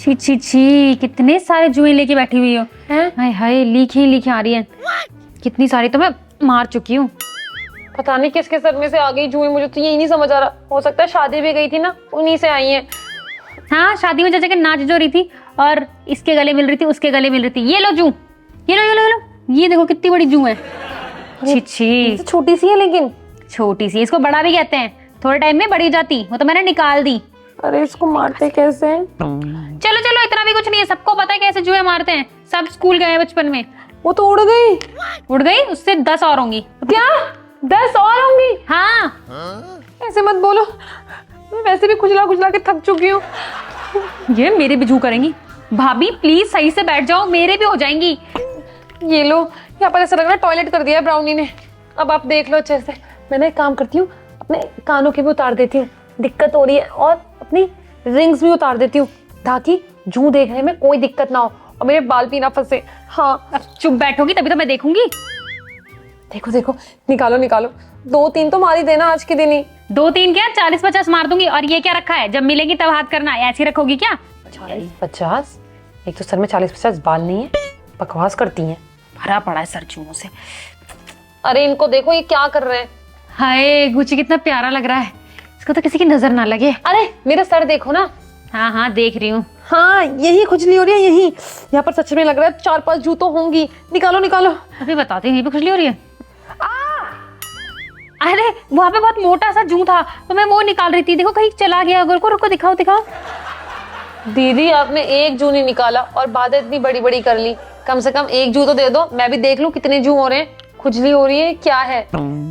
छी छी छी, कितने सारे जुए लेके बैठी हुई हो। हाय हाय, लीखें आ रही है कितनी सारी, तो मैं मार चुकी हूँ। पता नहीं किसके सर में से आ गई जुएं, मुझे तो यही नहीं समझ आ रहा। हो सकता है शादी भी गई थी ना, उन्हीं से आई हैं। हाँ, शादी में जैसे कि नाच जो रही थी और इसके गले मिल रही थी, उसके गले मिल रही थी। ये लो जू, ये लो ये लो ये लो, ये देखो कितनी बड़ी जू है। छी छी, छोटी सी है लेकिन। छोटी सी, इसको बड़ा भी कहते हैं। थोड़े टाइम में बड़ी हो जाती, वो तो मैंने निकाल दी। अरे इसको मारते कैसे हैं? चलो चलो, इतना भी कुछ नहीं है, सबको पता है कैसे जुए मारते हैं। सब स्कूल गए बचपन में। वो तो उड़ गई। उड़ गई, उससे 10 और होंगी। क्या 10 और होंगी? हाँ। ऐसे मत बोलो, मैं वैसे भी खुजला के थक चुकी हूँ। ये मेरे भी जू करेंगी। भाभी प्लीज सही से बैठ जाओ, मेरे भी हो जाएंगी। ये लो, यहाँ पर ऐसा लग रहा है टॉयलेट कर दिया है ब्राउनी ने। अब आप देख लो अच्छे से। मैं ना एक काम करती हूँ, अपने कानों के भी उतार देती हूँ, दिक्कत हो रही है, और अपनी रिंग्स भी उतार देती हूँ, ताकि जू देखने में कोई दिक्कत ना हो और मेरे बाल भी ना फंसे। हाँ, अब चुप बैठोगी तभी तो मैं देखूंगी। देखो देखो, निकालो निकालो, 2-3 तो मार ही देना आज के दिन ही। 2-3 क्या, 40-50 मार दूंगी। और ये क्या रखा है, जब मिलेगी तब हाथ करना, ऐसे ही रखोगी क्या? 40-50? एक तो सर में 40-50 बाल नहीं है, बकवास करती हैं। भरा पड़ा है सर जूओं से। अरे इनको देखो, ये क्या कर रहे हैं। हाय, गुची कितना प्यारा लग रहा है, इसको तो किसी की नजर ना लगे। अरे मेरा सर देखो ना। हाँ हाँ, देख रही हूँ। हाँ, यही खुजली हो रही है, यही यहाँ पर सच में लग रहा है 4-5 जू तो होंगी। निकालो निकालो। अभी बताती हूँ, यहीं पे खुजली हो रही है। अरे वहां पे बहुत मोटा सा जू था, तो मैं वो निकाल रही थी। देखो कहीं चला गया, अगर को रुको, दिखाओ दिखाओ। दीदी आपने एक जू नहीं निकाला और बातें इतनी बड़ी बड़ी कर ली। कम से कम एक जू तो दे दो, मैं भी देख लूं कितने जू हो रहे हैं। खुजली हो रही है, क्या है?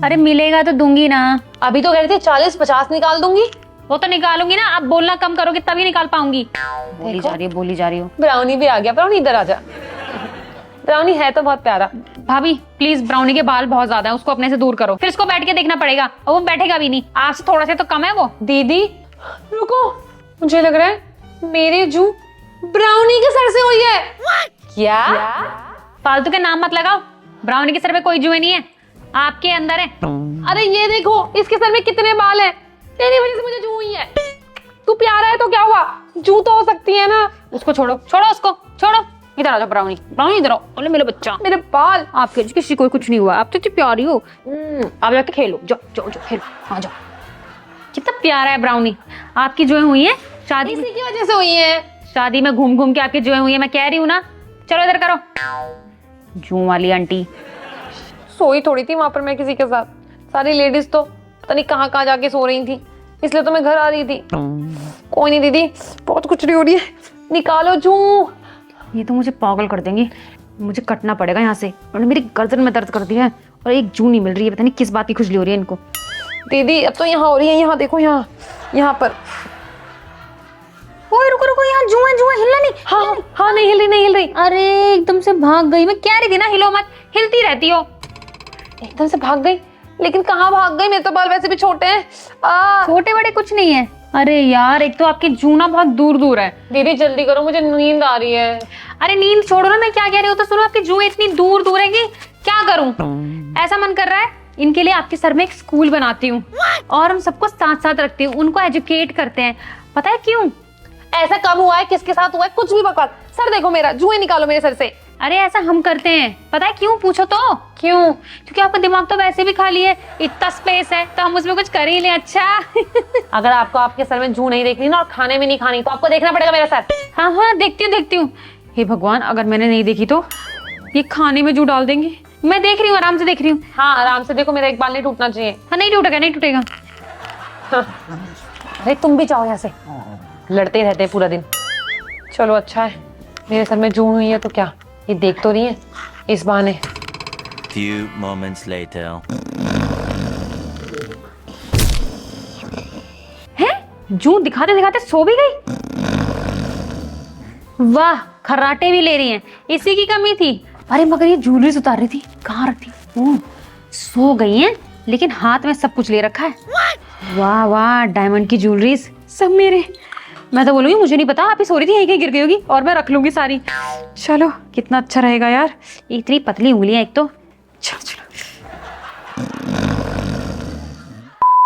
अरे मिलेगा तो दूंगी ना। अभी तो कह रही थी 40-50 निकाल दूंगी। वो तो निकालूंगी ना, अब बोलना कम करोगे तभी निकाल पाऊंगी। बोली जा रही हो। ब्राउनी भी आ गया। ब्राउनी इधर आ जा। ब्राउनी है तो बहुत प्यारा। भाभी प्लीज, ब्राउनी के बाल बहुत ज्यादा है, उसको अपने से दूर करो। फिर इसको बैठ के देखना पड़ेगा, और वो बैठेगा भी नहीं। आपसे थोड़ा सा तो कम है वो। दीदी रुको, मुझे लग रहा है मेरे जू ब्राउनी के सर से हुई है। क्या? फालतू के नाम मत लगाओ, ब्राउनी के सर पे कोई जुए नहीं है, आपके अंदर है। अरे ये देखो, इसके सर में कितने बाल हैं। तेरी वजह से मुझे जू हुई है। तू प्यारा है तो क्या हुआ, जू तो हो सकती है ना। उसको छोड़ो, छोड़ो उसको, छोड़ो। इधर आ जाओ ब्राउनी, ब्राउनी इधर आओ। बोले मेरा बच्चा, मेरे बाल। आपके किसी को कुछ नहीं हुआ, आप तो इतनी प्यारी हो। आप जाके खेलो, जाओ जाओ जाओ खेलो, आ जाओ। कितना प्यारा है ब्राउनी। आपकी जुए हुई है शादी, इसी की वजह से हुई है। शादी में घूम घूम के आपकी जुए हुई है, मैं कह रही हूँ ना। चलो इधर करो। जू वाली आंटी सोई थोड़ी थी वहां पर मैं किसी के साथ। सारी लेडीज तो पता नहीं कहाँ कहाँ जाके सो रही थी, इसलिए तो मैं घर आ रही थी। कोई नहीं दीदी, बहुत कुछ नहीं हो रही है। निकालो जू। ये तो मुझे पागल कर देंगे, मुझे कटना पड़ेगा यहाँ से। उन्होंने मेरी गर्दन में दर्द कर दिया है और एक जू नहीं मिल रही है, पता नहीं किस बात की खुजली हो रही है इनको। दीदी अब तो यहाँ हो रही है, यहाँ देखो, यहाँ पर। ओए रुको रुको, यहाँ जू है, जू है, हिलना नहीं। हाँ हाँ, नहीं हिल रही। अरे एकदम से भाग गई, मैं कह रही थी ना हिलो मत, हिलती रहती हो। एकदम से भाग गई, लेकिन कहाँ भाग गई? मेरे तो बाल वैसे भी छोटे हैं। छोटे बड़े कुछ नहीं है। अरे यार, एक तो आपकी जू ना बहुत दूर दूर है। दीदी जल्दी करो, मुझे नींद आ रही है। अरे नींद छोड़ो ना, मैं क्या कह रही हूँ तो सुनो। आपकी जू इतनी दूर दूर है कि क्या करूँ? ऐसा मन कर रहा है इनके लिए आपके सर में एक स्कूल बनाती हूँ और हम सबको साथ साथ रखती हूँ, उनको एजुकेट करते हैं। पता है क्यों? ऐसा कब हुआ है, किसके साथ हुआ है? कुछ भी बकवास। सर देखो मेरा, जुए निकालो मेरे सर से। अरे ऐसा हम करते हैं, पता है क्यों? पूछो तो। क्यों? क्योंकि आपका दिमाग तो वैसे भी खाली है, इतना स्पेस है तो हम उसमें कुछ कर ही लें। अच्छा अगर आपको आपके सर में जू नहीं देखनी ना और खाने में नहीं खानी, तो आपको देखना पड़ेगा मेरा सर। हाँ हाँ, देखती हूँ। हे भगवान, अगर मैंने नहीं देखी तो ये खाने में जू डाल देंगे। मैं देख रही हूँ, आराम से देख रही हूँ। हाँ आराम से देखो, मेरा एक बाल नहीं टूटना चाहिए। हाँ नहीं टूटेगा, नहीं टूटेगा। अरे तुम भी जाओ यहाँ से, लड़ते रहते हैं पूरा दिन। चलो अच्छा है, मेरे सर में जू हुई है तो क्या, ये देख तो रही है इस बहाने। Few moments later. हैं? जू दिखाते दिखाते सो भी गई। वाह, खर्राटे भी ले रही हैं, इसी की कमी थी। अरे मगर ये ज्वेलरीज उतार रही थी, कहाँ रखी? सो गई हैं, लेकिन हाथ में सब कुछ ले रखा है। वाह वाह, डायमंड की ज्वेलरीज सब मेरे। मैं तो बोलूंगी मुझे नहीं पता, आप ही सो रही थी, यहीं कहीं गिर गई होगी और मैं रख लूंगी सारी। चलो कितना अच्छा रहेगा यार, इतनी पतली उंगलियां एक तो। चलो चलो।